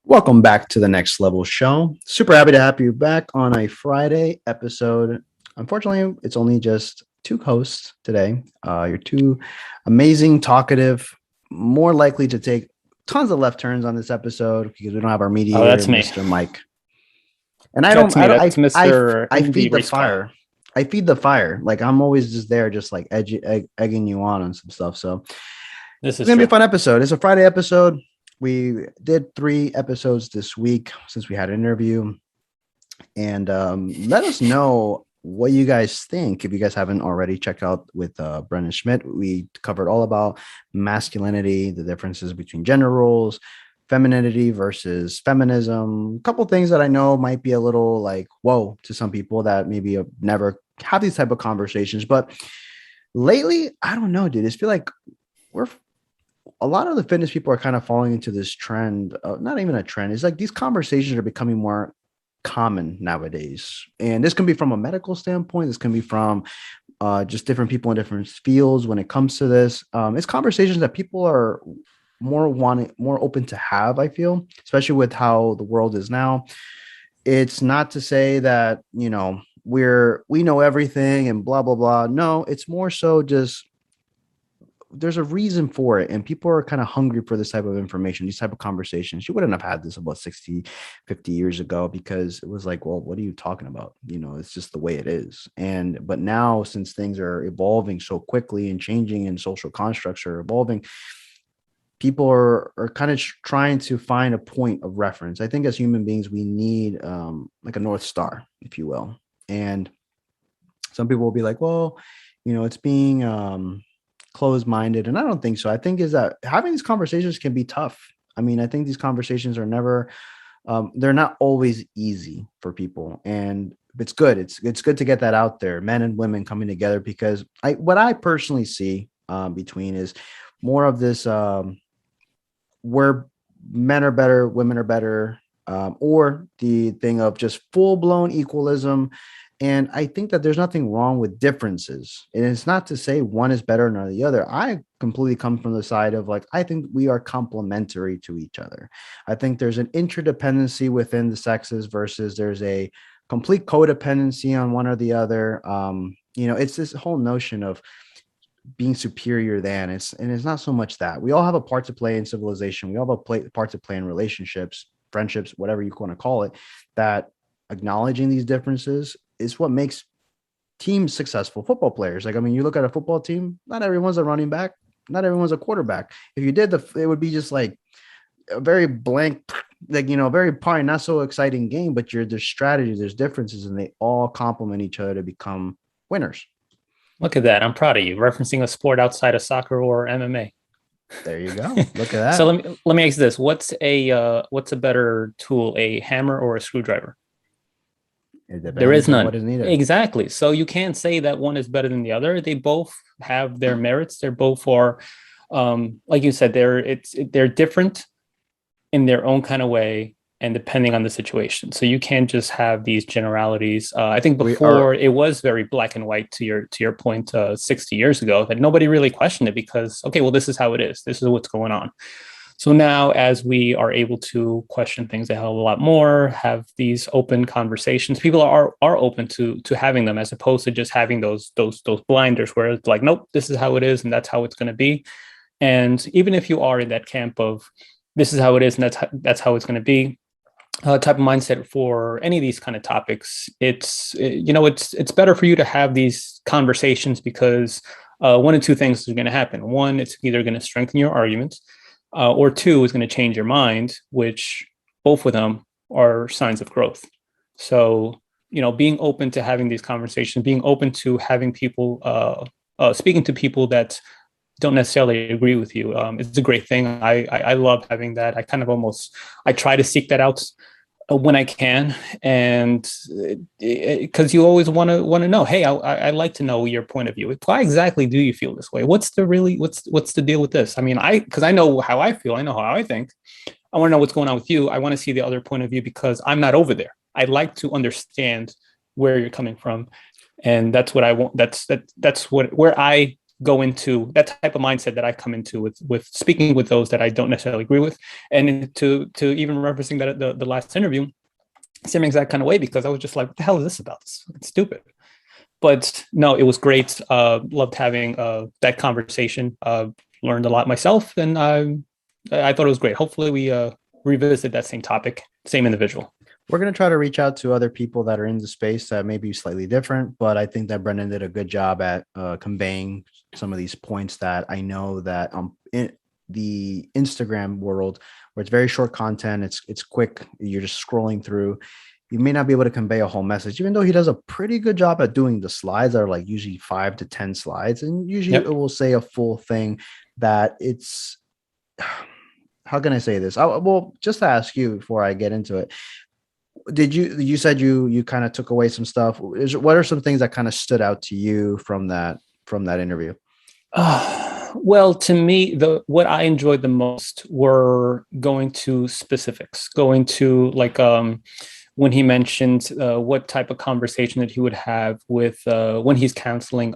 Welcome back to the Next Level Show. Super happy to have you back on a Friday episode. Unfortunately, it's only just two hosts today. You're two amazing, talkative, more likely to take tons of left turns on this episode because we don't have our Oh, mediator, that's me. Mr. Mike. And I don't, That's I me. don't, That's Mr. I Indie feed the Race Car. fire. I feed the fire. Like I'm always just there, just like egging you on some stuff. So This it's is gonna be a true. fun episode. It's a Friday episode. We did 3 episodes this week since we had an interview. And let us know what you guys think if you guys haven't already checked out with Brenden Schmidt. We covered all about masculinity, the differences between gender roles, femininity versus feminism. A couple things that I know might be a little like whoa to some people that maybe have never have these type of conversations. But lately, I don't know, dude. I feel like we're a lot of the fitness people are kind of falling into this trend. Not even a trend. It's like these conversations are becoming more common nowadays. And this can be from a medical standpoint. This can be from just different people in different fields when it comes to this. It's conversations that people are more open to have, I feel, especially with how the world is now. It's not to say that, we know everything and blah, blah, blah. No, it's more so just there's a reason for it, and people are kind of hungry for this type of information, these type of conversations. You wouldn't have had this about 60, 50 years ago because it was like, well, what are you talking about? It's just the way it is. But now, since things are evolving so quickly and changing and social constructs are evolving, people are kind of trying to find a point of reference. I think as human beings we need like a north star, if you will. And some people will be like, well, it's being closed-minded, and I don't think so. I think is that having these conversations can be tough. I mean, I think these conversations are never they're not always easy for people, and it's good. It's good to get that out there, men and women coming together, because what I personally see between is more of this where men are better, women are better, or the thing of just full-blown equalism. And I think that there's nothing wrong with differences. And it's not to say one is better than the other. I completely come from the side of like, I think we are complementary to each other. I think there's an interdependency within the sexes versus there's a complete codependency on one or the other. It's this whole notion of being superior than it's not so much that we all have a part to play in civilization. We all have a part to play in relationships, friendships, whatever you want to call it, that acknowledging these differences is what makes teams successful. Football players, like, I mean, you look at a football team, not everyone's a running back, not everyone's a quarterback. If you did, it would be just like a very blank, like, very probably not so exciting game, but there's strategy, there's differences, and they all complement each other to become winners. Look at that. I'm proud of you. Referencing a sport outside of soccer or MMA. There you go. Look at So that. let me ask you this: what's a better tool, a hammer or a screwdriver? It There is depends on what none. is needed. Exactly. So you can't say that one is better than the other. They both have their merits. They're both are, like you said, they're different in their own kind of way and depending on the situation. So you can't just have these generalities. I think We are before it was very black and white to your point 60 years ago that nobody really questioned it because, okay, well, this is how it is. This is what's going on. So now, as we are able to question things a hell of a lot more, have these open conversations, people are open to having them, as opposed to just having those blinders where it's like, nope, this is how it is, and that's how it's going to be. And even if you are in that camp of this is how it is, and that's how it's going to be, type of mindset for any of these kind of topics, it's better for you to have these conversations because one of two things are going to happen. One, it's either going to strengthen your argument, or two, is going to change your mind, which both of them are signs of growth. So, being open to having these conversations, being open to having people, speaking to people that don't necessarily agree with you, it's a great thing. I love having that. I try to seek that out when I can, and because you always want to know, hey, I like to know your point of view. Why exactly do you feel this way? What's the deal with this? I mean, because I know how I feel, I know how I think. I want to know what's going on with you. I want to see the other point of view because I'm not over there. I'd like to understand where you're coming from, and that's what I want. That's where I go into that type of mindset that I come into with speaking with those that I don't necessarily agree with, and to even referencing that the last interview, same exact kind of way, because I was just like, what the hell is this about? It's stupid. But no, it was great. Loved having that conversation. Learned a lot myself, and I thought it was great. Hopefully, we revisit that same topic, same individual. We're going to try to reach out to other people that are in the space that may be slightly different, but I think that Brenden did a good job at conveying some of these points that I know that in the Instagram world, where it's very short content, it's quick, you're just scrolling through. You may not be able to convey a whole message, even though he does a pretty good job at doing the slides that are like usually 5 to 10 slides. And usually it will say a full thing that it's, how can I say this? Well, just to ask you before I get into it, you said you kind of took away some stuff. What are some things that kind of stood out to you from that interview? Well, to me, what I enjoyed the most were going to specifics, going to like when he mentioned what type of conversation that he would have with when he's counseling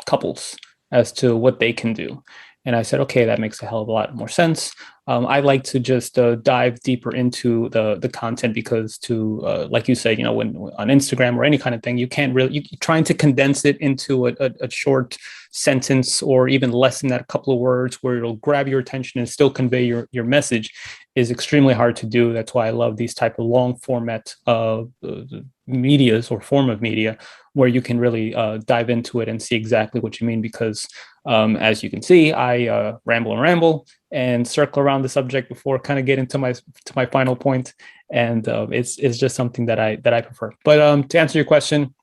couples as to what they can do. And I said, okay, that makes a hell of a lot more sense. I like to just dive deeper into the content, because like you said, when on Instagram or any kind of thing, you can't really, you're trying to condense it into a short sentence, or even less than that, a couple of words where it'll grab your attention and still convey your message, is extremely hard to do. That's why I love these type of long format medias or form of media, where you can really dive into it and see exactly what you mean. Because as you can see, I ramble and circle around the subject before kind of getting to my final point, and it's just something that I prefer. But to answer your question,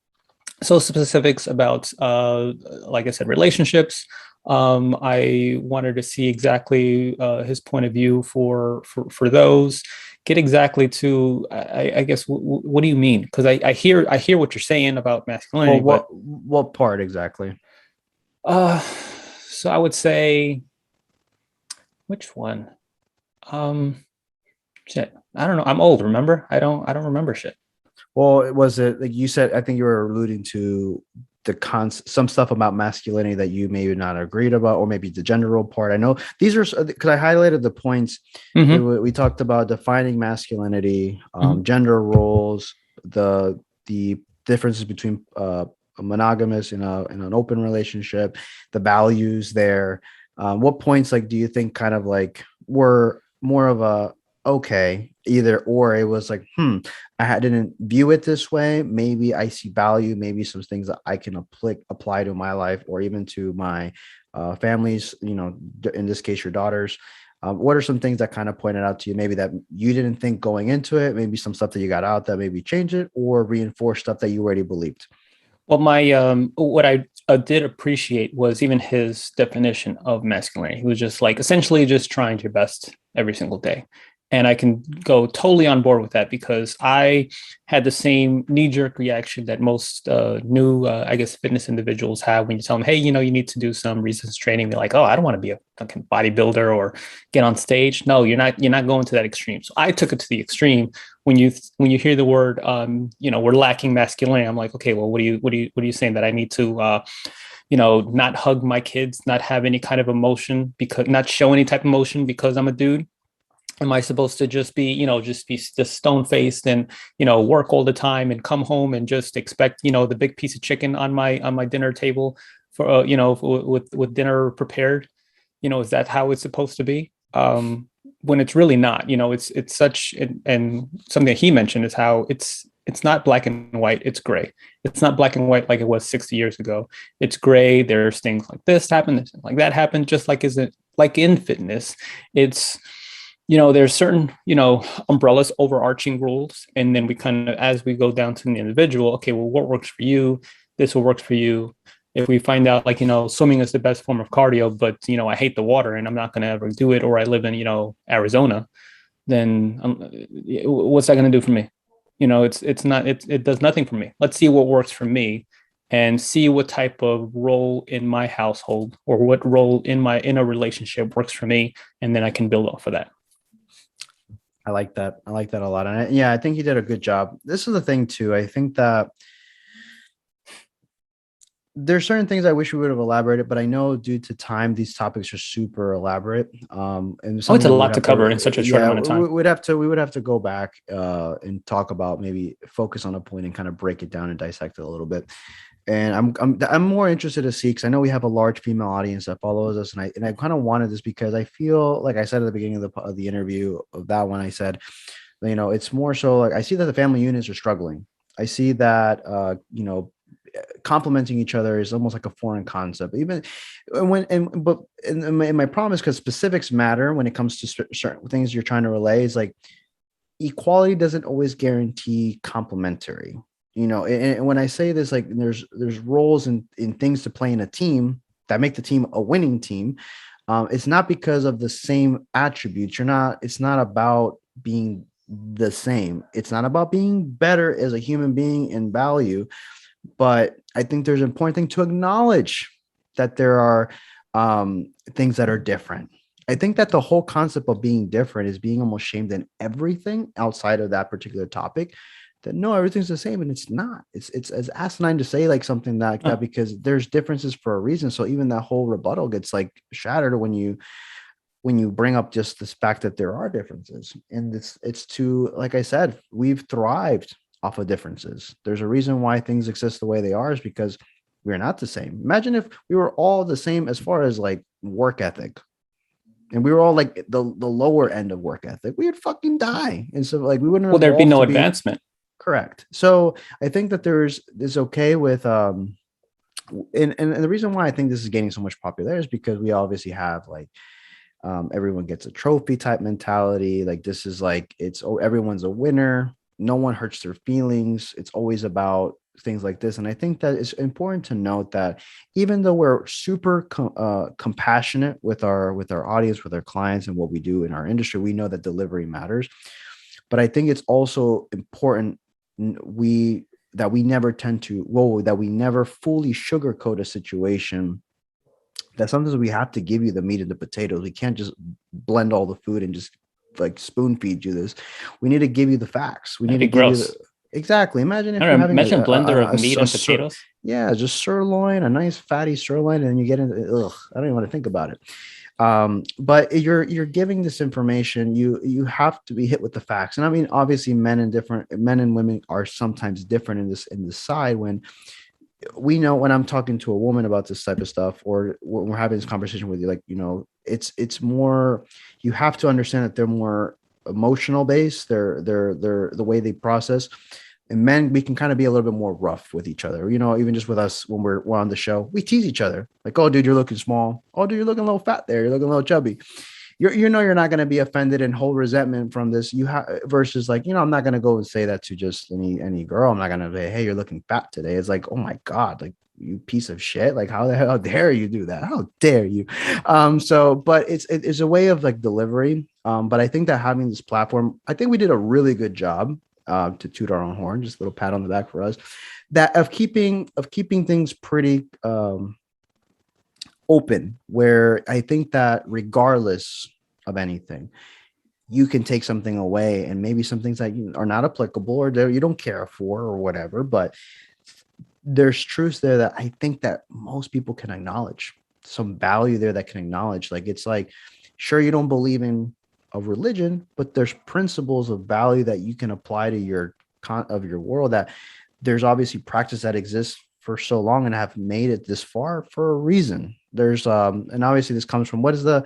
so specifics about like I said, relationships. I wanted to see exactly his point of view for those. Get exactly to, I guess, what do you mean? Because I hear what you're saying about masculinity. Well, what part exactly? So I would say, which one? Shit, I don't know. I'm old. Remember? I don't remember shit. Well, was it like you said? I think you were alluding to some stuff about masculinity that you maybe not agreed about, or maybe the gender role part. I know these are because I highlighted the points. Mm-hmm. We talked about defining masculinity, mm-hmm. gender roles, the differences between a monogamous in an open relationship, the values there. What points do you think kind of were more of a okay, either or? It was like, I didn't view it this way. Maybe I see value, maybe some things that I can apply to my life, or even to my families, in this case, your daughters. What are some things that kind of pointed out to you, maybe that you didn't think going into it, maybe some stuff that you got out that maybe changed it or reinforced stuff that you already believed? Well, what I did appreciate was even his definition of masculinity. He was just essentially just trying your best every single day. And I can go totally on board with that, because I had the same knee-jerk reaction that most new, I guess, fitness individuals have when you tell them, hey, you need to do some resistance training. They're like, oh, I don't want to be a fucking bodybuilder or get on stage. No, you're not going to that extreme. So I took it to the extreme. When you hear the word, we're lacking masculinity, I'm like, okay, well, what are you saying? That I need to not hug my kids, not have any kind of emotion, because not show any type of emotion because I'm a dude? Am I supposed to just be stone faced and, work all the time and come home and just expect, the big piece of chicken on my dinner table for, with dinner prepared? Is that how it's supposed to be? When it's really not. It's such, and something that he mentioned is how it's not black and white, it's gray. It's not black and white like it was 60 years ago. It's gray. There's things like this happen, like that happened, just like in fitness. It's, there's certain, umbrellas, overarching rules. And then we kind of, as we go down to the individual, okay, well, what works for you? This will work for you. If we find out, swimming is the best form of cardio, but, I hate the water and I'm not going to ever do it, or I live in, Arizona, then what's that going to do for me? It does nothing for me. Let's see what works for me, and see what type of role in my household or what role in a relationship works for me. And then I can build off of that. I like that. I like that a lot. And I think he did a good job. This is the thing too. I think that there's certain things I wish we would have elaborated, but I know due to time, these topics are super elaborate. And Oh, it's something a that we would lot to have cover in such a short amount of time. we would have to go back and talk about, maybe focus on a point and kind of break it down and dissect it a little bit. And I'm more interested to see, because I know we have a large female audience that follows us, and I kind of wanted this because I feel like I said at the beginning of the interview of that one, I said, it's more so like I see that the family units are struggling. I see that complementing each other is almost like a foreign concept. Even when and but in my promise, because specifics matter when it comes to certain things you're trying to relay, is like equality doesn't always guarantee complementary. And when I say this, like there's roles in things to play in a team that make the team a winning team. It's not because of the same attributes. It's not about being the same. It's not about being better as a human being in value, but I think there's an important thing to acknowledge that there are things that are different. I think that the whole concept of being different is being almost shamed in everything outside of that particular topic. That no, everything's the same, and it's not. It's as asinine to say like something like that, because there's differences for a reason. So even that whole rebuttal gets like shattered when you bring up just this fact that there are differences. And it's to, like I said, we've thrived off of differences. There's a reason why things exist the way they are, is because we're not the same. Imagine if we were all the same as far as like work ethic, and we were all like the lower end of work ethic, we would fucking die. And so like we wouldn't Well, there'd be evolve no to be advancement. correct. So I think that is okay with and the reason why I think this is gaining so much popularity is because we obviously have like everyone gets a trophy type mentality. Like this is like everyone's a winner. No one hurts their feelings. It's always about things like this. And I think that it's important to note that even though we're super compassionate with our audience, with our clients, and what we do in our industry, we know that delivery matters. But I think it's also important that we never fully sugarcoat a situation, that sometimes we have to give you the meat and the potatoes. We can't just blend all the food and just like spoon feed you this. We need to give you the facts. We That'd need be to give you gross. exactly. Imagine if I you're don't know, having imagine a blender of meat and potatoes. yeah, just sirloin, a nice fatty sirloin, and you get into ugh. I don't even want to think about it. But you're giving this information. You have to be hit with the facts. And I mean, obviously, men and women are sometimes different in this side. When we know, when I'm talking to a woman about this type of stuff, or when we're having this conversation with you, like, it's more, you have to understand that they're more emotional based. They're the way they process. And men, we can kind of be a little bit more rough with each other. Even just with us when we're on the show, we tease each other. Like, oh, dude, you're looking small. Oh, dude, you're looking a little fat there. You're looking a little chubby. You're not going to be offended and hold resentment from this. You have versus like, I'm not going to go and say that to just any girl. I'm not going to say, hey, you're looking fat today. It's like, oh my God, like, you piece of shit. Like, how the hell dare you do that? How dare you? But it's a way of like delivery. But I think that having this platform, I think we did a really good job, to toot our own horn, just a little pat on the back for us, that of keeping things pretty open, where I think that regardless of anything, you can take something away, and maybe some things that are not applicable or you don't care for or whatever, but there's truths there that I think that most people can acknowledge, some value there that can acknowledge. Like, it's like, sure, you don't believe in a religion, but there's principles of value that you can apply to your world, that there's obviously practice that exists for so long and have made it this far for a reason. There's and obviously this comes from, what is the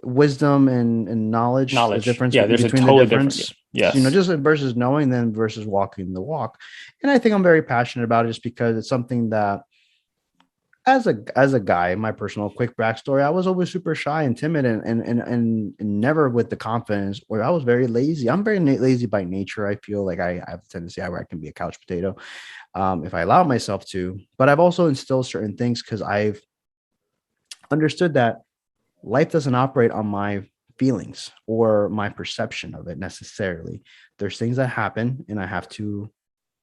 wisdom and knowledge, the difference, yeah, there's between a totally the difference, different, yes, just versus knowing, then versus walking the walk. And I think I'm very passionate about it, just because it's something that, as a guy, my personal quick backstory, I was always super shy and timid, and never with the confidence, where I was very lazy. I'm very lazy by nature. I feel like I have a tendency where I can be a couch potato, if I allow myself to. But I've also instilled certain things, because I've understood that life doesn't operate on my feelings or my perception of it necessarily. There's things that happen, and I have to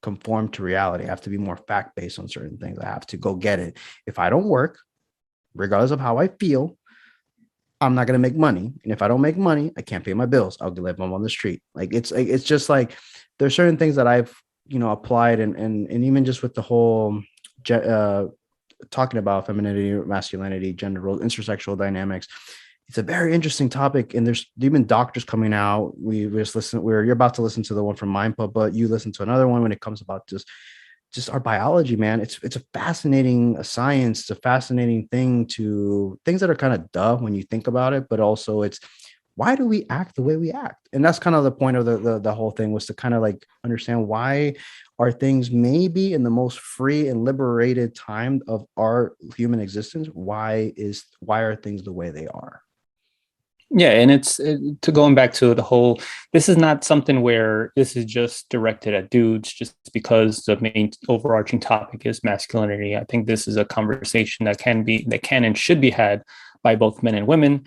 conform to reality. I have to be more fact-based on certain things. I have to go get it. If I don't work, regardless of how I feel, I'm not going to make money. And if I don't make money, I can't pay my bills. I'll live on the street. Like, it's just like, there's certain things that I've, applied, and even just with the whole talking about femininity, masculinity, gender roles, intersexual dynamics. It's a very interesting topic, and there's even doctors coming out. You're about to listen to the one from MindPub, but you listen to another one when it comes about just our biology, man. It's a fascinating science. It's a fascinating things that are kind of duh when you think about it, but also it's why do we act the way we act? And that's kind of the point of the whole thing, was to kind of like understand why are things maybe in the most free and liberated time of our human existence. Why are things the way they are? Yeah, and to going back to the whole, this is not something where this is just directed at dudes just because the main overarching topic is masculinity. I think this is a conversation that can and should be had by both men and women.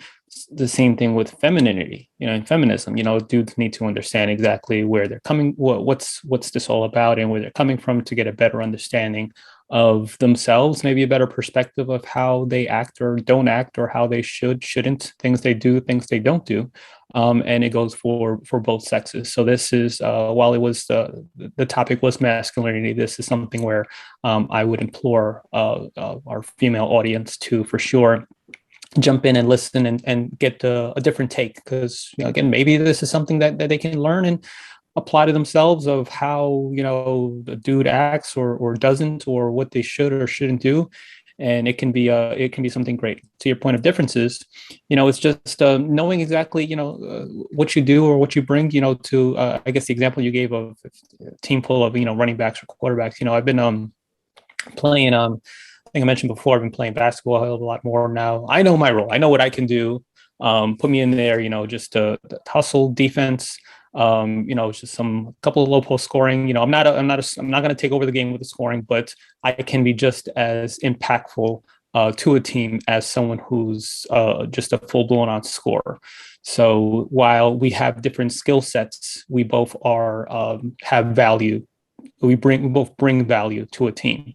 The same thing with femininity, and feminism. Dudes need to understand exactly where they're coming, what's this all about, and where they're coming from, to get a better understanding of themselves, maybe a better perspective of how they act or don't act, or how they shouldn't, things they do, things they don't do. And it goes for both sexes. So this is, while it was the topic was masculinity, this is something where I would implore our female audience to, for sure, jump in and listen and get a different take, because again, maybe this is something that they can learn and apply to themselves, of how the dude acts or doesn't, or what they should or shouldn't do. And it can be something great. To your point of differences, it's just knowing exactly what you do or what you bring, to I guess the example you gave of a team full of running backs or quarterbacks. I've been playing I think I mentioned before, I've been playing basketball a lot more now. I know my role. I know what I can do. Put me in there, just to hustle defense. Just some couple of low post scoring. I'm not going to take over the game with the scoring, but I can be just as impactful to a team as someone who's just a full blown on scorer. So while we have different skill sets, we both have value. We both bring value to a team.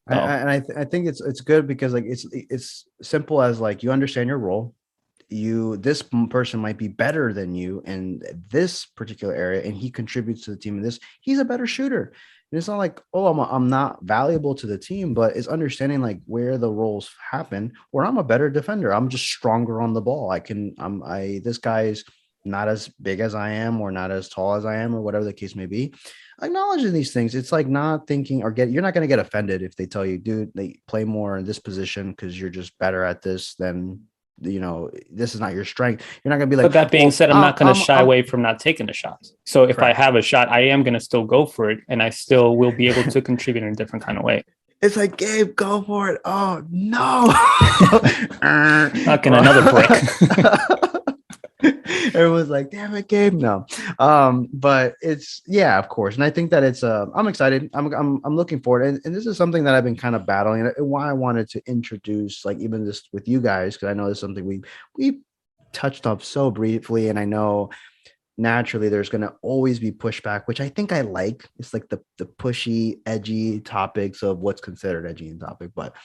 I think it's good, because like it's simple as like, you understand your role. This person might be better than you in this particular area, and he contributes to the team in this. He's a better shooter. And it's not like, oh, I'm not valuable to the team, but it's understanding like where the roles happen. Or I'm a better defender. I'm just stronger on the ball. This guy's not as big as I am, or not as tall as I am, or whatever the case may be. Acknowledging these things, it's like not thinking you're not going to get offended if they tell you, dude, they play more in this position because you're just better at this than, this is not your strength. You're not going to be like, but that being said, I'm not going to shy away from not taking the shots. So if correct. I have a shot, I am going to still go for it, and I still will be able to contribute in a different kind of way. It's like, Gabe, go for it. Oh no. Knocking another brick. Everyone's like, damn it, Gabe. No. But it's, yeah, of course. And I think that it's I'm excited. I'm looking forward. And this is something that I've been kind of battling, and why I wanted to introduce, like, even this with you guys, because I know it's something we touched up so briefly, and I know naturally there's going to always be pushback, which I think I like. It's like the pushy, edgy topics of what's considered edgy in topic. But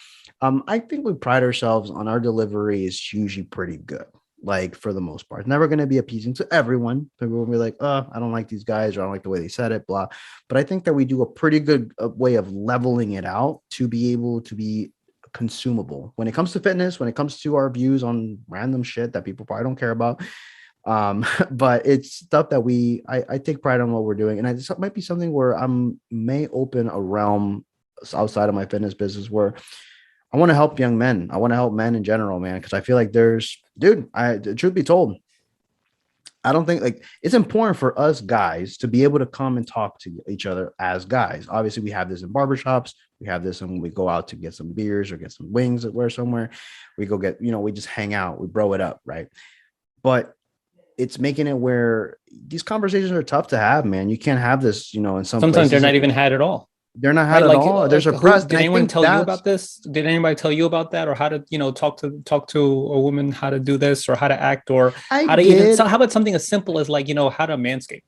I think we pride ourselves on our delivery is usually pretty good. Like, for the most part, it's never going to be appeasing to everyone. People will be like, oh, I don't like these guys, or I don't like the way they said it, blah. But I think that we do a pretty good way of leveling it out to be able to be consumable when it comes to fitness, when it comes to our views on random shit that people probably don't care about. But it's stuff that I take pride on what we're doing. And it might be something where may open a realm outside of my fitness business where I want to help young men. I want to help men in general, man, because I feel like truth be told, I don't think, like, it's important for us guys to be able to come and talk to each other as guys. Obviously, we have this in barbershops. We have this when we go out to get some beers or get some wings at where somewhere. We go get, we just hang out. We bro it up, right? But it's making it where these conversations are tough to have, man. You can't have this, in sometimes places, they're not even had at all. They're not had at all. There's a press. Did anyone tell you about this? Did anybody tell you about that, or how to, talk to a woman, how to do this, or how to act, or how about something as simple as, like, how to manscape?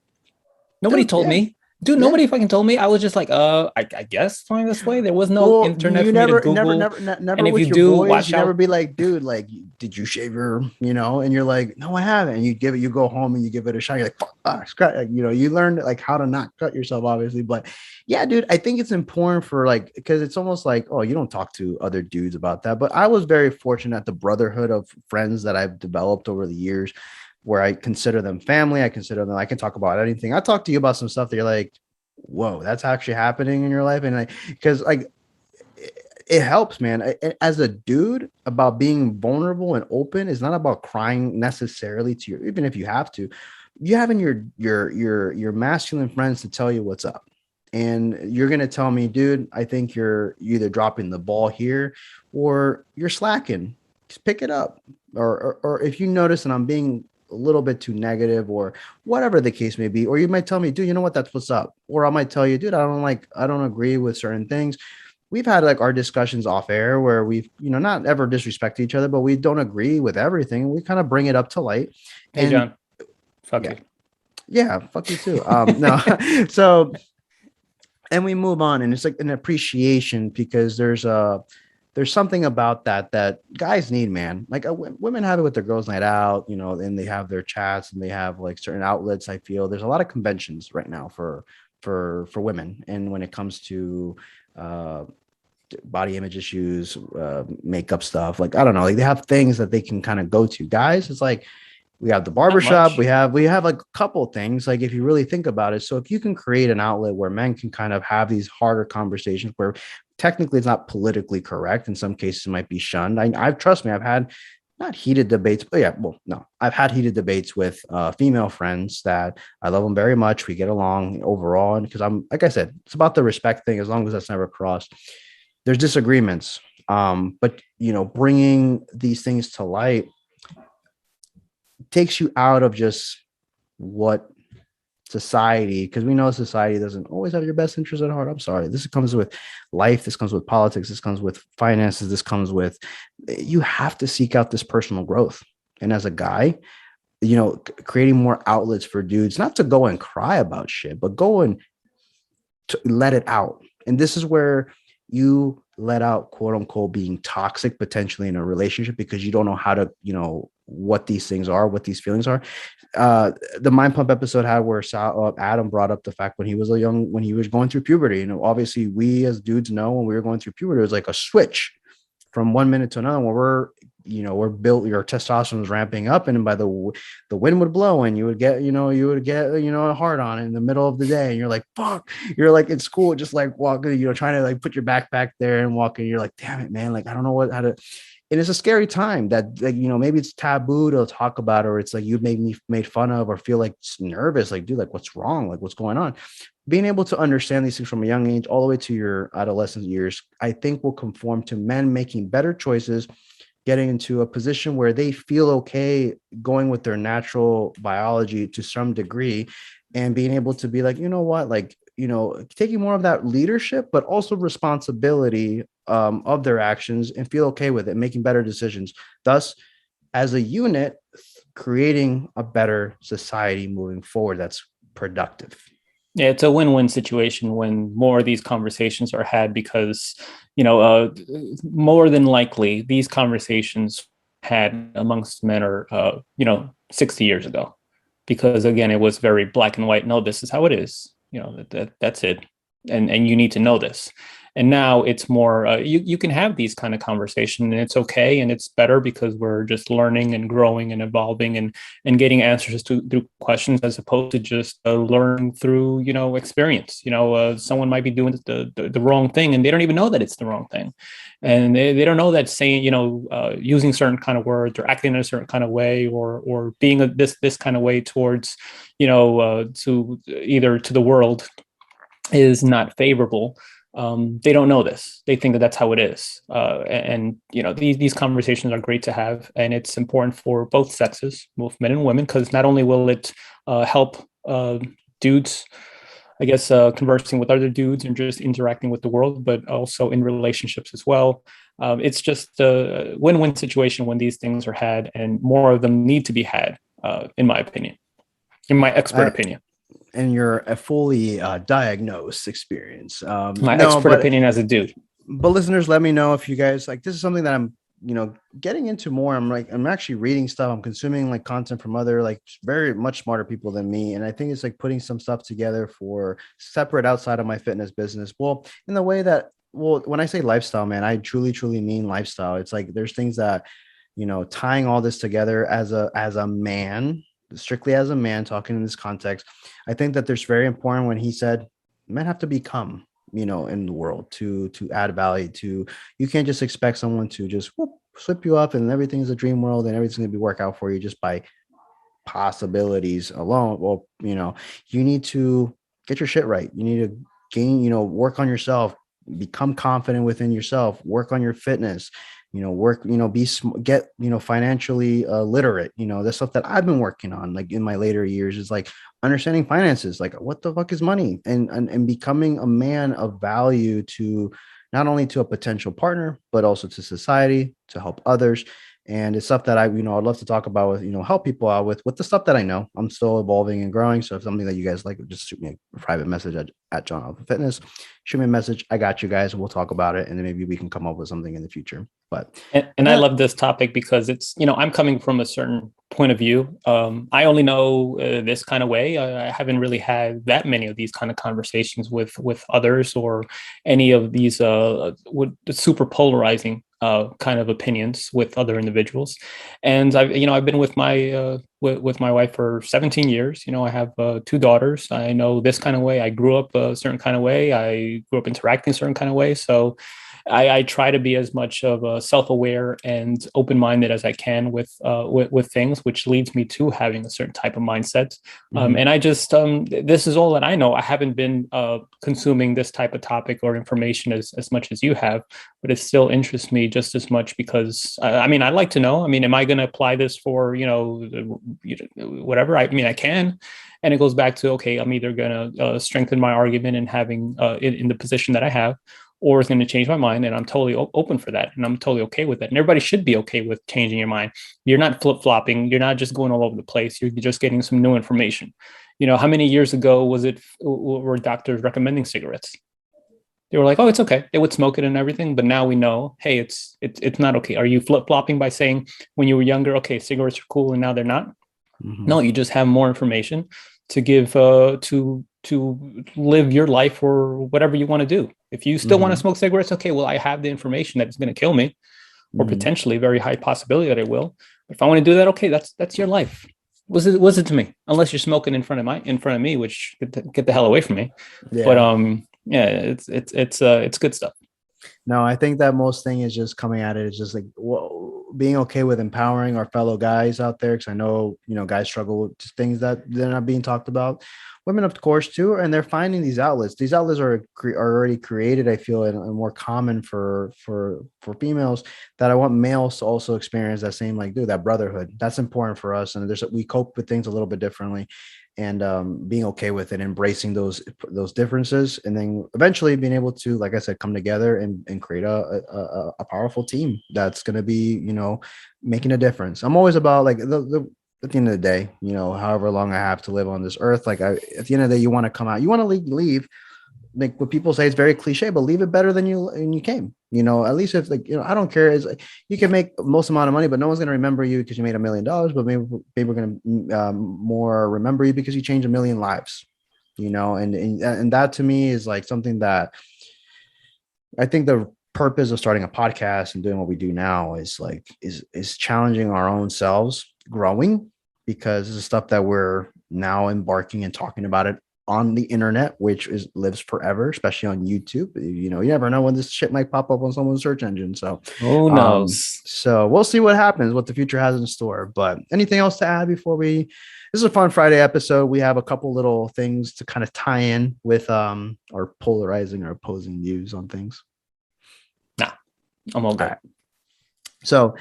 Nobody told me. Dude, Yeah. nobody fucking told me. I was just like, I guess flying this way. There was no Well, internet you for me to never, Google. never And if you with your do, boys, watch you never out. be like, dude, like, did you shave your, and you're like, no, I haven't. And you give it, you go home and you give it a shot. You're like, fuck, like, you learn like how to not cut yourself, obviously. But yeah, dude, I think it's important for like, because it's almost like, oh, you don't talk to other dudes about that. But I was very fortunate at the brotherhood of friends that I've developed over the years where I consider them family. I consider them, I can talk about anything. I talk to you about some stuff that you're like, whoa, that's actually happening in your life. And like, because like it helps, man. As a dude, about being vulnerable and open is not about crying necessarily to your, even if you have to, you having your masculine friends to tell you what's up. And you're gonna tell me, dude, I think you're either dropping the ball here or you're slacking. Just pick it up. Or if you notice that I'm being a little bit too negative or whatever the case may be, or you might tell me, dude, you know what, that's what's up. Or I might tell you, dude, I don't agree with certain things. We've had like our discussions off air where we've, not ever disrespect each other, but we don't agree with everything. We kind of bring it up to light. Hey, And John, fuck yeah, you. yeah, fuck you too. No, so, and we move on, and it's like an appreciation because there's something about that guys need, man. Like women have it with their girls' night out, and they have their chats and they have like certain outlets. I feel there's a lot of conventions right now for women, and when it comes to uh body image issues, makeup stuff, like I don't know, like they have things that they can kind of go to. Guys, it's like we have the Not barbershop, much. we have like a couple things, like if you really think about it. So if you can create an outlet where men can kind of have these harder conversations where technically it's not politically correct, in some cases it might be shunned. I've trust me, I've had not heated debates, but yeah, well, no, I've had heated debates with female friends that I love them very much. We get along overall, and because I'm like I said, it's about the respect thing. As long as that's never crossed, there's disagreements, but bringing these things to light takes you out of just what society, because we know society doesn't always have your best interest at heart. I'm sorry, this comes with life, this comes with politics, this comes with finances, this comes with, you have to seek out this personal growth. And as a guy, creating more outlets for dudes, not to go and cry about shit, but go and to let it out. And this is where you let out, quote unquote, being toxic potentially in a relationship, because you don't know how to, what these things are, what these feelings are. The Mind Pump episode had where Adam brought up the fact when he was when he was going through puberty. Obviously we as dudes know when we were going through puberty, it was like a switch from 1 minute to another when we're built, your testosterone was ramping up, and by the wind would blow and you would get a hard on in the middle of the day, and you're like, fuck, you're like in school just like walking, trying to like put your backpack there and walking, you're like, damn it, man, like I don't know how to. And it's a scary time that, like, maybe it's taboo to talk about, or it's like you made fun of or feel like nervous, like, dude, like what's wrong, like what's going on. Being able to understand these things from a young age all the way to your adolescent years, I think will conform to men making better choices, getting into a position where they feel okay going with their natural biology to some degree, and being able to be like, you know what, like, taking more of that leadership, but also responsibility of their actions, and feel okay with it, making better decisions. Thus, as a unit, creating a better society moving forward that's productive. Yeah, it's a win-win situation when more of these conversations are had because, more than likely these conversations had amongst men are, 60 years ago, because again, it was very black and white. No, this is how it is. That's it, and you need to know this. And now it's more, you can have these kind of conversations, and it's okay, and it's better because we're just learning and growing and evolving and getting answers through questions, as opposed to just learn through experience. Someone might be doing the wrong thing and they don't even know that it's the wrong thing, and they don't know that saying using certain kind of words or acting in a certain kind of way, or being this kind of way towards to either to the world is not favorable. They don't know this. They think that that's how it is. And these conversations are great to have, and it's important for both sexes, both men and women, because not only will it help dudes, I guess, conversing with other dudes and just interacting with the world, but also in relationships as well. It's just a win-win situation when these things are had, and more of them need to be had, in my opinion, in my expert I, opinion. and you're a fully diagnosed experience. My No, expert but opinion as a dude. listeners, let me know if you guys like this is something that I'm getting into more. I'm actually reading stuff. I'm consuming like content from other like very much smarter people than me, and I think it's like putting some stuff together for separate outside of my fitness business. Well, in the way that, well, when I say lifestyle, man, I truly mean lifestyle. It's like there's things that, tying all this together as a man, strictly as a man talking in this context. I think that there's very important when he said men have to become, in the world to add value to. You can't just expect someone to just slip you up and everything's a dream world and everything's going to be work out for you just by possibilities alone. Well, you need to get your shit right. You need to gain, work on yourself, become confident within yourself, work on your fitness, work, get, financially literate. The stuff that I've been working on, like in my later years, is like understanding finances, like what the fuck is money, and becoming a man of value to not only to a potential partner, but also to society, to help others. And it's stuff that I'd love to talk about with, help people out with the stuff that I know. I'm still evolving and growing. So if something that you guys like, just shoot me a private message at John Alpha Fitness. Shoot me a message. I got you guys. We'll talk about it. And then maybe we can come up with something in the future. But and I love this topic because it's, I'm coming from a certain point of view. I only know this kind of way. I haven't really had that many of these kind of conversations with others or any of these super polarizing kind of opinions with other individuals. And I've been with my wife for 17 years. I have 2 daughters. I know this kind of way. I grew up a certain kind of way. I grew up interacting a certain kind of way. So I try to be as much of a self-aware and open-minded as I can with things, which leads me to having a certain type of mindset. And I just, this is all that I know. I haven't been consuming this type of topic or information as much as you have, but it still interests me just as much because, I'd like to know, am I going to apply this for, whatever? I can. And it goes back to, okay, I'm either going to strengthen my argument and having in the position that I have, or it's going to change my mind, and I'm totally open for that, and I'm totally okay with that. And everybody should be okay with changing your mind. You're not flip-flopping. You're not just going all over the place. You're just getting some new information. How many years ago were doctors recommending cigarettes? They were like, oh, it's okay. They would smoke it and everything. But now we know, hey, it's not okay. Are you flip-flopping by saying when you were younger, okay, cigarettes are cool and now they're not? No, you just have more information to give to live your life or whatever you want to do. If you still want to smoke cigarettes, okay, well, I have the information that it's going to kill me, or potentially very high possibility that it will. If I want to do that, okay, that's your life. Was it to me? Unless you're smoking in front of me, which get the hell away from me. Yeah. But it's good stuff. No, I think that most thing is just coming at it is just like being okay with empowering our fellow guys out there. Because I know, guys struggle with things that they're not being talked about. Women, of course, too. And they're finding these outlets. These outlets are already created, I feel, and more common for females, that I want males to also experience that same, like, dude, that brotherhood. That's important for us. And we cope with things a little bit differently. And being okay with it, embracing those differences, and then eventually being able to, like I said, come together and create a powerful team that's going to be, making a difference. I'm always about like at the end of the day, however long I have to live on this earth, like at the end of the day, you want to come out, you want to leave. Like what people say, it's very cliche, but leave it better than you came. At least if I don't care. Is like, you can make most amount of money, but no one's going to remember you because you made $1 million. But maybe we're going to more remember you because you changed 1 million lives. And that to me is like something that I think the purpose of starting a podcast and doing what we do now is challenging our own selves, growing, because this is stuff that we're now embarking and talking about it on the internet, which lives forever, especially on YouTube. You never know when this shit might pop up on someone's search engine. So who knows? So we'll see what happens, what the future has in store. But anything else to add before this is a fun Friday episode. We have a couple little things to kind of tie in with our polarizing or opposing views on things. Nah, I'm all good. Right. So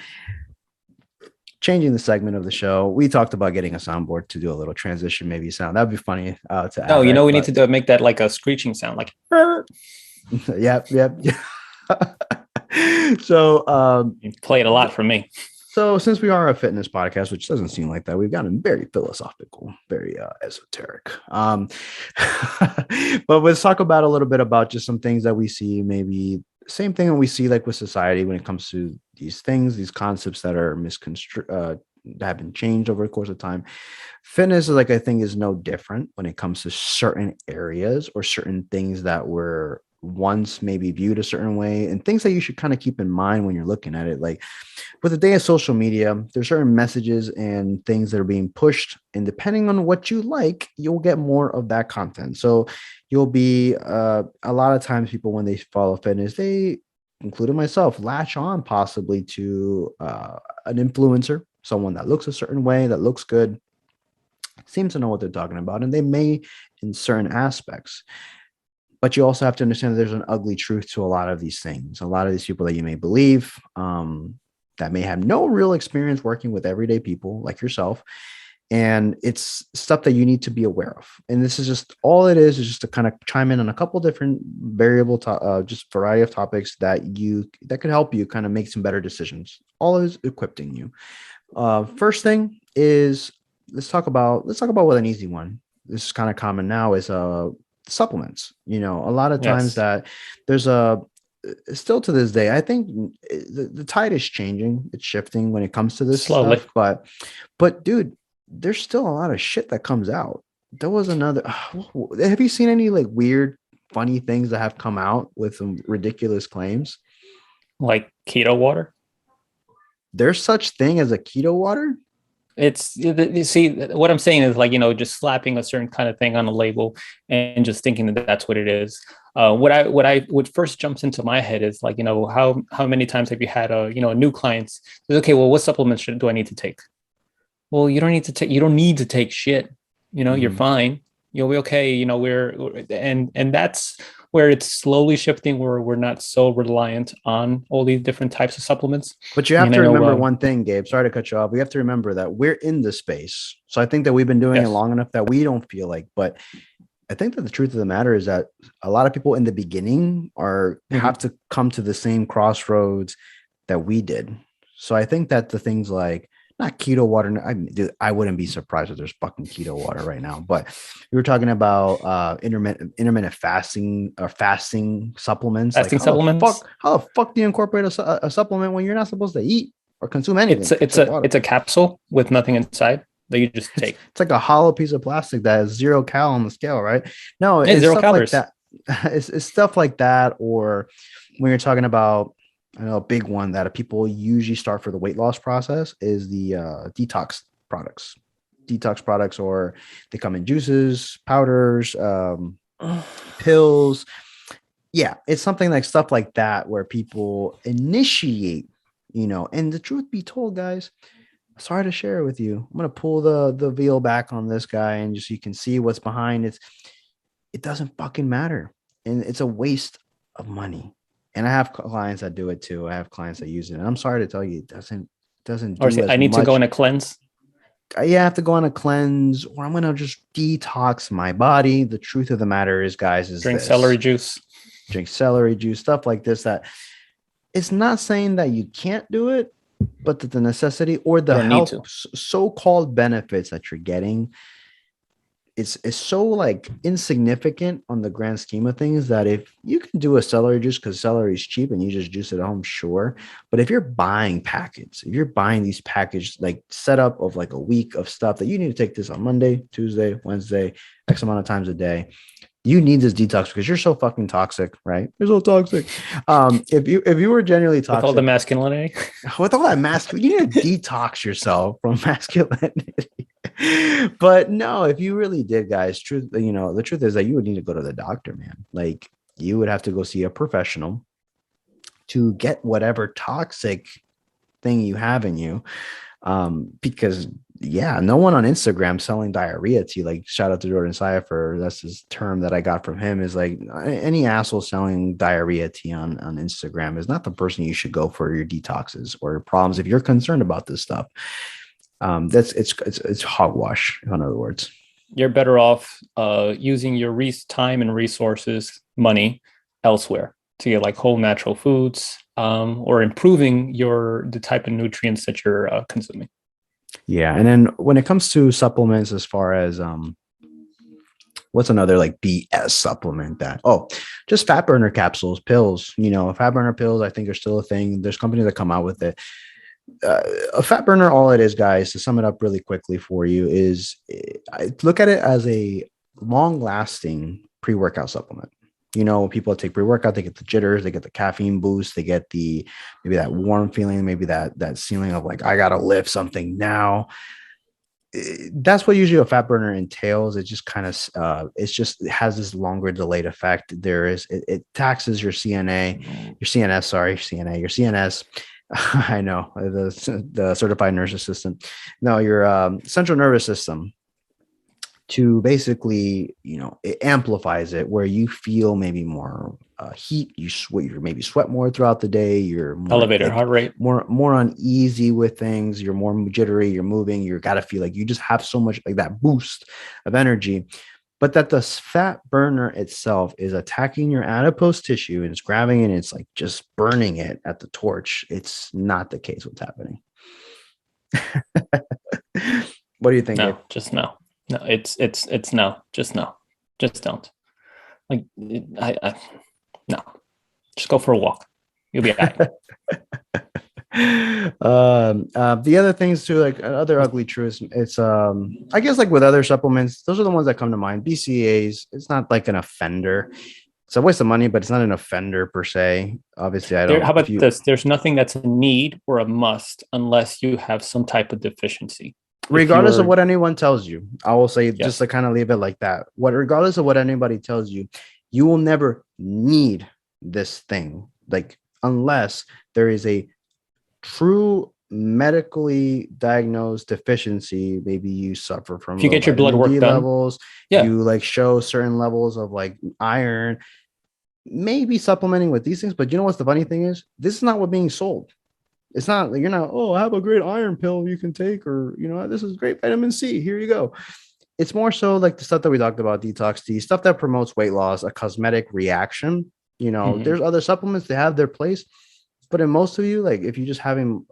changing the segment of the show, we talked about getting a soundboard to do a little transition, maybe sound. That'd be funny to add. No, we need to make that like a screeching sound, like. Yep. So you play it a lot for me. So since we are a fitness podcast, which doesn't seem like that, we've gotten very philosophical, very esoteric. But let's talk about a little bit about just some things that we see, maybe same thing that we see like with society when it comes to these things, these concepts that are misconstrued, that have been changed over the course of time. Fitness is like, I think, is no different when it comes to certain areas or certain things that were once maybe viewed a certain way, and things that you should kind of keep in mind when you're looking at it. Like with the day of social media, there's certain messages and things that are being pushed, and depending on what you like, you'll get more of that content. So you'll be a lot of times people, when they follow fitness, they, including myself, latch on possibly to an influencer, someone that looks a certain way, that looks good, seems to know what they're talking about, and they may in certain aspects. But you also have to understand that there's an ugly truth to a lot of these things. A lot of these people that you may believe, that may have no real experience working with everyday people like yourself. And it's stuff that you need to be aware of. And this is just all it is just to kind of chime in on a couple different just variety of topics that could help you kind of make some better decisions. All is equipping you. First thing is, let's talk about what an easy one. This is kind of common now, is supplements. A lot of times that there's still to this day, I think the tide is changing. It's shifting when it comes to this slowly stuff. But dude, there's still a lot of shit that comes out. There was another. Have you seen any like weird, funny things that have come out with some ridiculous claims? like keto water. There's such thing as a keto water? It's, you see, what I'm saying is like, just slapping a certain kind of thing on a label and just thinking that that's what it is. What first jumps into my head is like, how many times have you had a new clients? Okay, well, what supplements do I need to take? Well, you don't need to take shit. You're fine. You'll be okay. And that's where it's slowly shifting, where we're not so reliant on all these different types of supplements. But you have to remember one thing, Gabe. Sorry to cut you off. We have to remember that we're in the space. So I think that we've been doing it long enough that we don't feel like, but I think that the truth of the matter is that a lot of people in the beginning have to come to the same crossroads that we did. So I think that the things like, not keto water. I wouldn't be surprised if there's fucking keto water right now. But we were talking about intermittent fasting or fasting supplements. Supplements. How the fuck do you incorporate a supplement when you're not supposed to eat or consume anything? It's a capsule with nothing inside that you just take. It's like a hollow piece of plastic that has 0 cal on the scale, right? No, it's 0 calories. Like that. It's stuff like that. Or when you're talking about, I know a big one that people usually start for the weight loss process is the detox products. Detox products, or they come in juices, powders, pills. Yeah, it's something like stuff like that where people initiate, and the truth be told, guys, sorry to share it with you. I'm going to pull the veil back on this guy and just so you can see what's behind it. It doesn't fucking matter. And it's a waste of money. And I have clients that do it too. I have clients that use it. And I'm sorry to tell you, it doesn't do I need to go on a cleanse. Yeah, I have to go on a cleanse, or I'm going to just detox my body. The truth of the matter is, guys, drink celery juice, stuff like this. That it's not saying that you can't do it, but that the necessity or the health so-called benefits that you're getting, it's so like insignificant on the grand scheme of things that if you can do a celery juice because celery is cheap and you just juice it at home, sure. But if you're buying packets, if you're buying these packaged like setup of like a week of stuff that you need to take this on Monday, Tuesday, Wednesday, X amount of times a day, you need this detox because you're so fucking toxic, right? You're so toxic. If you were genuinely toxic, with all the masculinity, you need to detox yourself from masculinity. But no, if you really did, guys, the truth is that you would need to go to the doctor, man. Like you would have to go see a professional to get whatever toxic thing you have in you. Because no one on Instagram selling diarrhea tea. Like shout out to Jordan Cypher. That's his term that I got from him, is like any asshole selling diarrhea tea on Instagram is not the person you should go for your detoxes or your problems. If you're concerned about this stuff, it's hogwash. In other words, you're better off using your time and resources, money elsewhere. to get like whole natural foods, or improving the type of nutrients that you're consuming. Yeah. And then when it comes to supplements, as far as what's another like BS supplement that, just fat burner capsules, pills, fat burner pills, I think are still a thing. There's companies that come out with it. A fat burner, all it is, guys, to sum it up really quickly for you, is I look at it as a long lasting pre-workout supplement. People that take pre-workout, they get the jitters, they get the caffeine boost, they get maybe that warm feeling, maybe that feeling of like, I gotta lift something now. That's what usually a fat burner entails. It just kind of it has this longer delayed effect. It taxes your CNS. I know, the certified nurse assistant. No, your central nervous system, to basically, it amplifies it, where you feel maybe more heat, you maybe sweat more throughout the day, you're more Elevated heart rate, more uneasy with things, you're more jittery, you're moving, you gotta feel like you just have so much like that boost of energy. But that the fat burner itself is attacking your adipose tissue and it's grabbing it and it's like just burning it at the torch. It's not the case what's happening. What do you think? No, just no. No, it's no, just no, just don't. Like, no, just go for a walk. You'll be all right. The other things too, like other ugly truths, it's I guess like with other supplements, those are the ones that come to mind. BCAAs, it's not like an offender. It's a waste of money, but it's not an offender per se. Obviously, I don't. How about this? There's nothing that's a need or a must unless you have some type of deficiency. Regardless of what anyone tells you, I will say, just to kind of leave it like that. Regardless of what anybody tells you, you will never need this thing, like unless there is a true medically diagnosed deficiency. Maybe you suffer from, if you get your blood work done, levels, you like show certain levels of like iron, maybe supplementing with these things. But you know what's the funny thing is, this is not what's being sold. It's not like, you're not, I have a great iron pill you can take, or this is great vitamin C, here you go. It's more so like the stuff that we talked about, detox tea, stuff that promotes weight loss, a cosmetic reaction. There's other supplements that have their place. But in most of you, like if you just having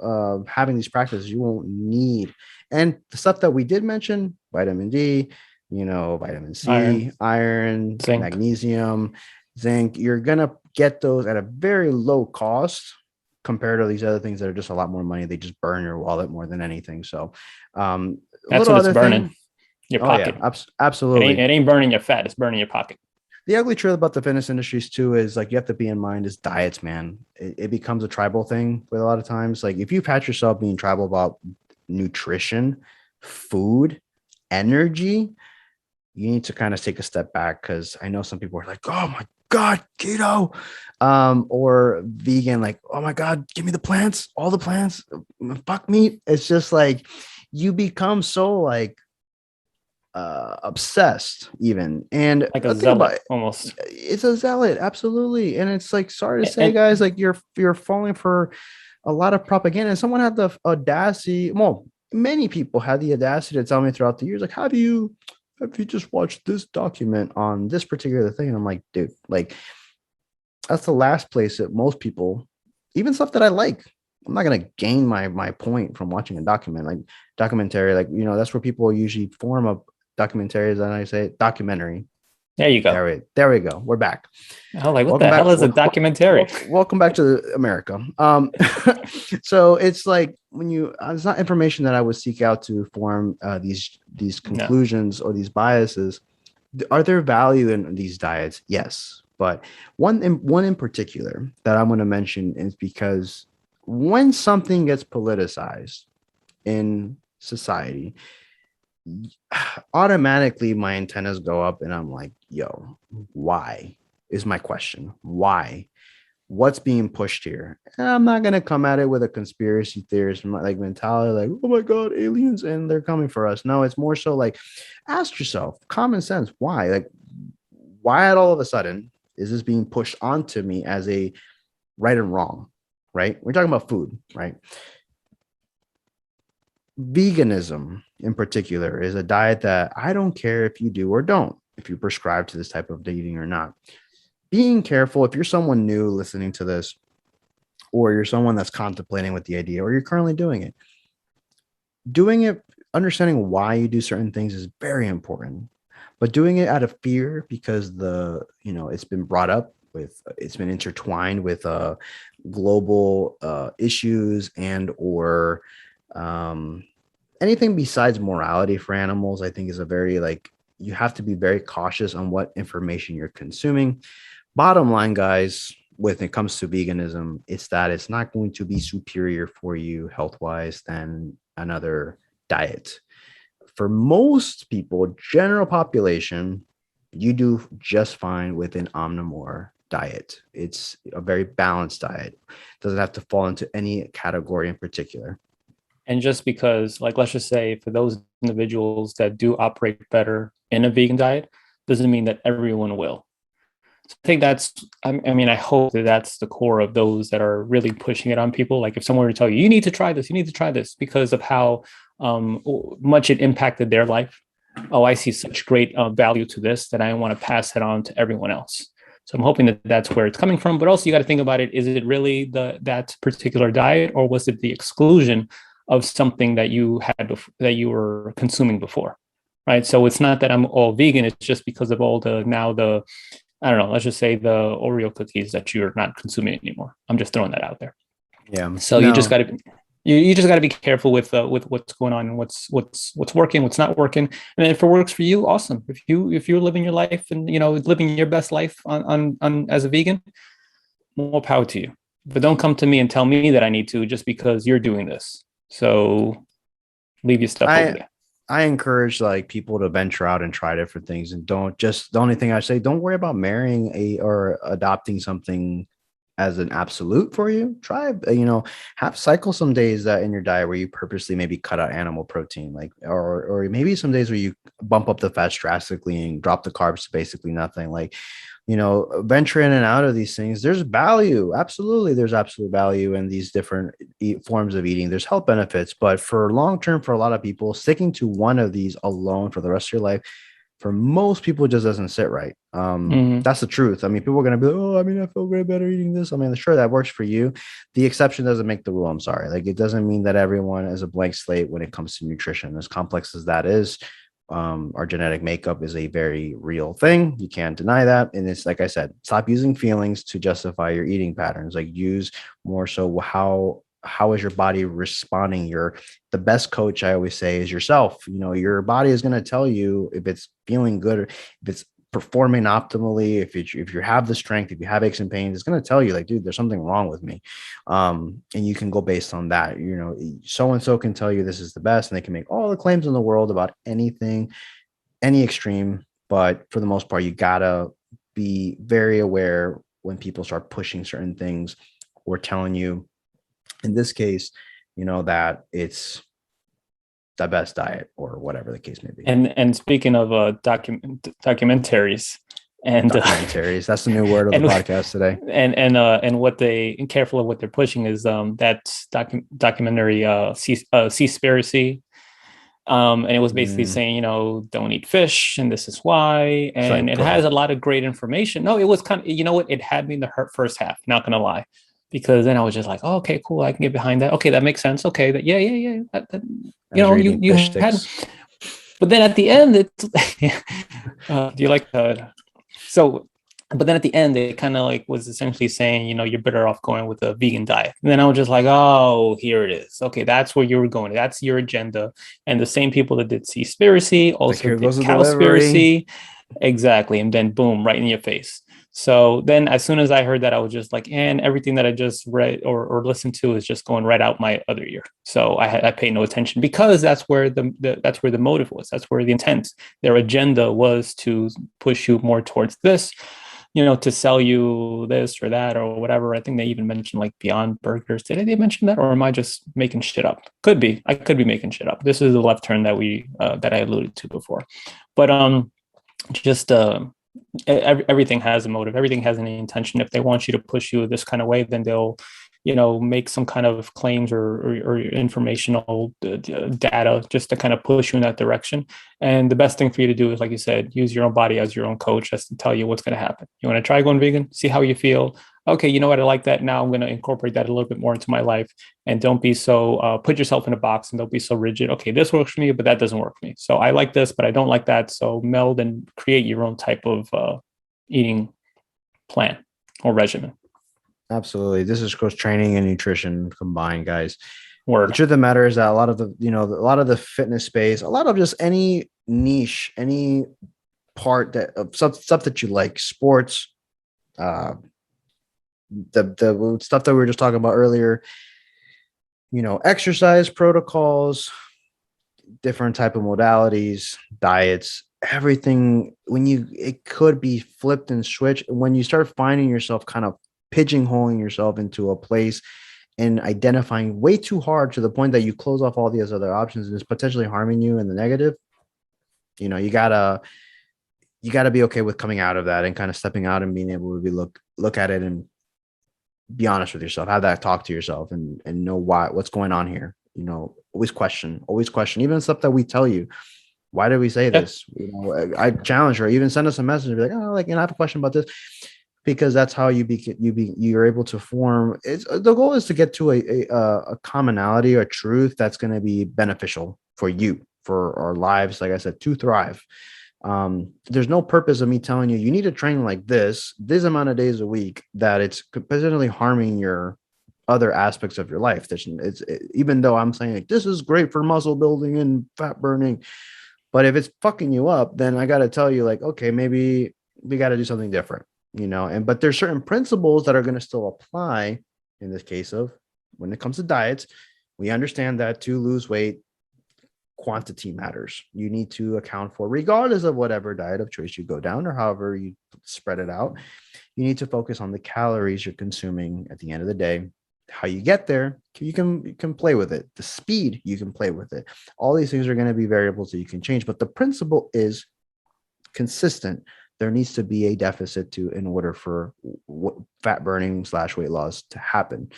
these practices, you won't need. And the stuff that we did mention, vitamin D, vitamin C, iron, zinc, magnesium, zinc, you're gonna get those at a very low cost compared to these other things that are just a lot more money. They just burn your wallet more than anything. So that's what it's burning. Your pocket. Yeah, absolutely. It ain't burning your fat, it's burning your pocket. The ugly truth about the fitness industries too is like, you have to be in mind is diets, man. It becomes a tribal thing with a lot of times. Like if you patch yourself being tribal about nutrition, food, energy, you need to kind of take a step back, because I know some people are like, oh my God, keto, or vegan, like, oh my God, give me the plants, all the plants, fuck meat. It's just like you become so like obsessed even, and like a zealot almost. It's a zealot, absolutely. And it's like, sorry to say, guys, like you're falling for a lot of propaganda. And someone had the audacity, many people had the audacity to tell me throughout the years, like, have you just watched this document on this particular thing? And I'm like, dude, like that's the last place that most people, even stuff that I like, I'm not going to gain my point from watching a documentary. Like, that's where people usually form a documentary, and I say documentary. There you go. There we go. We're back. Oh, like what the hell is a documentary? Welcome back to America. So it's like it's not information that I would seek out to form these conclusions or these biases. Are there value in these diets? Yes, but one in particular that I'm going to mention is because when something gets politicized in society, automatically my antennas go up and I'm like, yo, why is my question? Why? What's being pushed here? And I'm not going to come at it with a conspiracy theorist like mentality, like, oh my God, aliens and they're coming for us. No, it's more so like, ask yourself, common sense, why? Like, why all of a sudden is this being pushed onto me as a right and wrong, right? We're talking about food, right? Veganism in particular is a diet that I don't care if you do or don't, if you prescribe to this type of eating or not. being careful if you're someone new listening to this, or you're someone that's contemplating with the idea, or you're currently doing it, understanding why you do certain things is very important. But doing it out of fear because it's been brought up with, it's been intertwined with global issues and or um, anything besides morality for animals, I think is a very like, you have to be very cautious on what information you're consuming. Bottom line, guys, when it comes to veganism, it's that it's not going to be superior for you health wise than another diet. For most people, general population, you do just fine with an omnivore diet. It's a very balanced diet. Doesn't have to fall into any category in particular. And just because, like, let's just say for those individuals that do operate better in a vegan diet, doesn't mean that everyone will. So I think I mean, I hope that that's the core of those that are really pushing it on people. Like if someone were to tell you, you need to try this, you need to try this because of how much it impacted their life. Oh, I see such great value to this that I want to pass it on to everyone else. So I'm hoping that that's where it's coming from. But also you got to think about it. Is it really that particular diet, or was it the exclusion of something that you had that you were consuming before? Right. So it's not that I'm all vegan. It's just because of all the I don't know, let's just say the Oreo cookies that you're not consuming anymore. I'm just throwing that out there. Yeah. So you just got to you just got to be careful with what's going on and what's working, what's not working. And if it works for you, awesome. If you're living your life and living your best life on as a vegan, more power to you. But don't come to me and tell me that I need to just because you're doing this. So leave your stuff over there. I encourage like people to venture out and try different things, and don't just, the only thing I say, don't worry about marrying or adopting something as an absolute for you. Try, have cycle some days that in your diet where you purposely maybe cut out animal protein, like, or maybe some days where you bump up the fats drastically and drop the carbs to basically nothing. Like, venture in and out of these things. There's value. Absolutely. There's absolute value in these different forms of eating. There's health benefits, but for long term, for a lot of people, sticking to one of these alone for the rest of your life, for most people, it just doesn't sit right. That's the truth. I mean, people are going to be like, oh, I mean, I feel way better eating this. I mean, sure, that works for you. The exception doesn't make the rule. I'm sorry. Like, it doesn't mean that everyone is a blank slate when it comes to nutrition. As complex as that is, our genetic makeup is a very real thing. You can't deny that. And it's like I said, stop using feelings to justify your eating patterns. Like, use more so how is your body responding? The best coach, I always say, is yourself. Your body is going to tell you if it's feeling good or if it's performing optimally. If you have the strength, if you have aches and pains, it's going to tell you like, dude, there's something wrong with me. And you can go based on that. So and so can tell you this is the best, and they can make all the claims in the world about anything, any extreme. But for the most part, you gotta be very aware when people start pushing certain things or telling you, in this case, that it's the best diet or whatever the case may be. And speaking of documentaries and documentaries, that's the new word of the podcast today. And what careful of what they're pushing is that documentary Seaspiracy. And it was basically saying, don't eat fish, and this is why. And it has a lot of great information. No, it was kind of, it had me in the first half, not gonna lie. Because then I was just like, oh, okay, cool. I can get behind that. Okay, that makes sense. Okay, yeah. You had, but then at the end, it's do you like so? But then at the end, it kind of like was essentially saying, you're better off going with a vegan diet. And then I was just like, oh, here it is. Okay, that's where you were going. That's your agenda. And the same people that did Seaspiracy also did Cowspiracy. Exactly. And then boom, right in your face. So then as soon as I heard that, I was just like, and everything that I just read or listened to is just going right out my other ear. So I paid no attention because that's where that's where the motive was. That's where the intent, their agenda was to push you more towards this, to sell you this or that or whatever. I think they even mentioned like Beyond Burgers. Did they mention that, or am I just making shit up? Could be. I could be making shit up. This is the left turn that I alluded to before. But everything has a motive. Everything has an intention. If they want you to push you this kind of way, then they'll make some kind of claims or informational data just to kind of push you in that direction. And the best thing for you to do is, like you said, use your own body as your own coach, just to tell you what's going to happen. You want to try going vegan, see how you feel. Okay, you know what? I like that. Now I'm going to incorporate that a little bit more into my life. And don't be so, put yourself in a box and don't be so rigid. Okay, this works for me, but that doesn't work for me. So I like this, but I don't like that. So meld and create your own type of eating plan or regimen. Absolutely. This is cross training and nutrition combined, guys. Word. The truth of the matter is that a lot of the fitness space, a lot of just any niche, any part that of stuff that you like, sports, the stuff that we were just talking about earlier, exercise protocols, different type of modalities, diets, everything, it could be flipped and switched when you start finding yourself kind of pigeonholing yourself into a place and identifying way too hard to the point that you close off all these other options and it's potentially harming you in the negative. You gotta be okay with coming out of that and kind of stepping out and being able to look at it and be honest with yourself, have that talk to yourself and know what's going on here. Always question, even stuff that we tell you. Why did we say this? I challenge her, even send us a message and be like, oh, I have a question about this. Because that's how you're able to form. The goal is to get to a commonality or truth that's going to be beneficial for you, for our lives. Like I said, to thrive. There's no purpose of me telling you need to train like this amount of days a week that it's potentially harming your other aspects of your life. Even though I'm saying this is great for muscle building and fat burning, but if it's fucking you up, then I got to tell you okay, maybe we got to do something different. But there's certain principles that are going to still apply in this case of when it comes to diets. We understand that to lose weight, quantity matters. You need to account for, regardless of whatever diet of choice you go down or however you spread it out, you need to focus on the calories you're consuming at the end of the day. How you get there, you can play with it. The speed, you can play with it. All these things are going to be variables that you can change, but the principle is consistent. There needs to be a deficit in order for fat burning / weight loss to happen.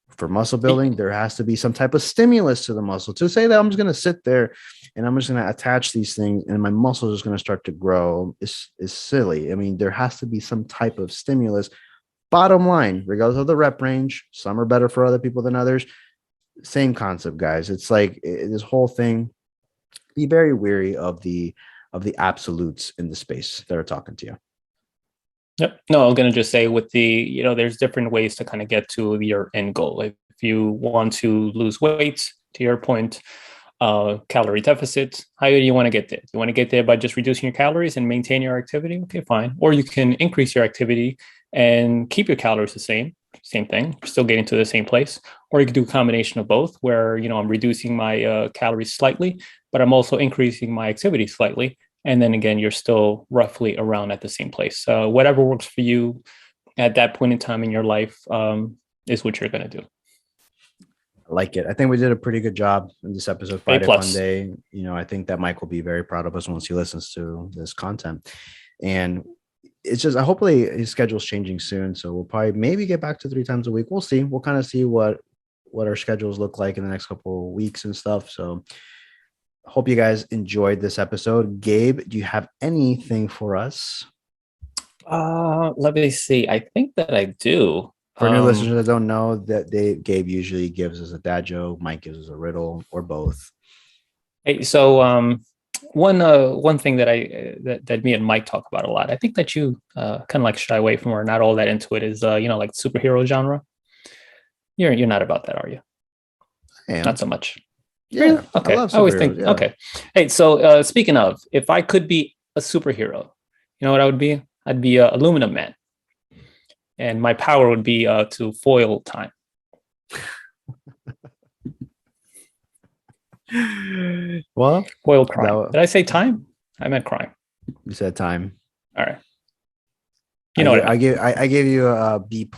For muscle building, there has to be some type of stimulus to the muscle. To say that I'm just going to sit there and I'm just going to attach these things and my muscle is going to start to grow is silly. I mean, there has to be some type of stimulus. Bottom line, regardless of the rep range, some are better for other people than others. Same concept, guys. It's like this whole thing. Be very wary of the absolutes in the space that are talking to you. Yep. No, I was going to just say with there's different ways to kind of get to your end goal. If you want to lose weight, to your point, calorie deficit, how do you want to get there? You want to get there by just reducing your calories and maintain your activity? Okay, fine. Or you can increase your activity and keep your calories the same thing, still getting to the same place. Or you could do a combination of both where, I'm reducing my calories slightly, but I'm also increasing my activity slightly. And then again, you're still roughly around at the same place. So whatever works for you at that point in time in your life is what you're going to do. I like it. I think we did a pretty good job in this episode, Friday Fun Day. I think that Mike will be very proud of us once he listens to this content. And it's just, hopefully his schedule's changing soon. So we'll probably maybe get back to 3 times a week. We'll see. We'll kind of see what our schedules look like in the next couple of weeks and stuff. So hope you guys enjoyed this episode. Gabe, do you have anything for us? Let me see. I think that I do. For new listeners that don't know, that Gabe usually gives us a dad joke, Mike gives us a riddle, or both. Hey, so one thing that that me and Mike talk about a lot, I think that you kind of like shy away from or not all that into it, is like superhero genre. You're not about that, are you? Not so much. Yeah. Really? Okay. I always think. Yeah. Okay. Hey, so speaking of, if I could be a superhero, you know what I would be? I'd be a Aluminum Man, and my power would be to foil time. Well, foil crime. Did I say time? I meant crime. You said time. All right. I gave you a B+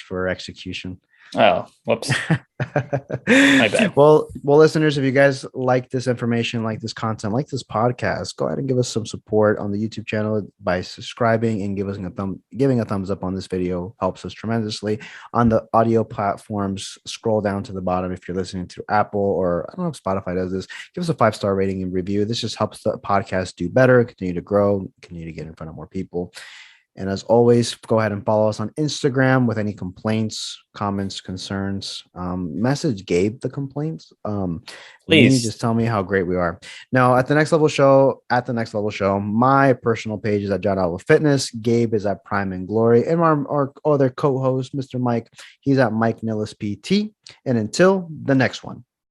for execution. Oh, whoops. My bad. Well, listeners, if you guys like this information, like this content, like this podcast, go ahead and give us some support on the YouTube channel by subscribing and giving a thumbs up on this video. Helps us tremendously. On the audio platforms, scroll down to the bottom if you're listening to Apple, or I don't know if Spotify does this. Give us a 5-star rating and review. This just helps the podcast do better, continue to grow, continue to get in front of more people. And as always, go ahead and follow us on Instagram with any complaints, comments, concerns. Message Gabe the complaints. Please just tell me how great we are. Now, at the Next Level Show, my personal page is at John Outlaw Fitness. Gabe is at Prime and Glory. And our other co-host, Mr. Mike, he's at Mike Nillis PT. And until the next one.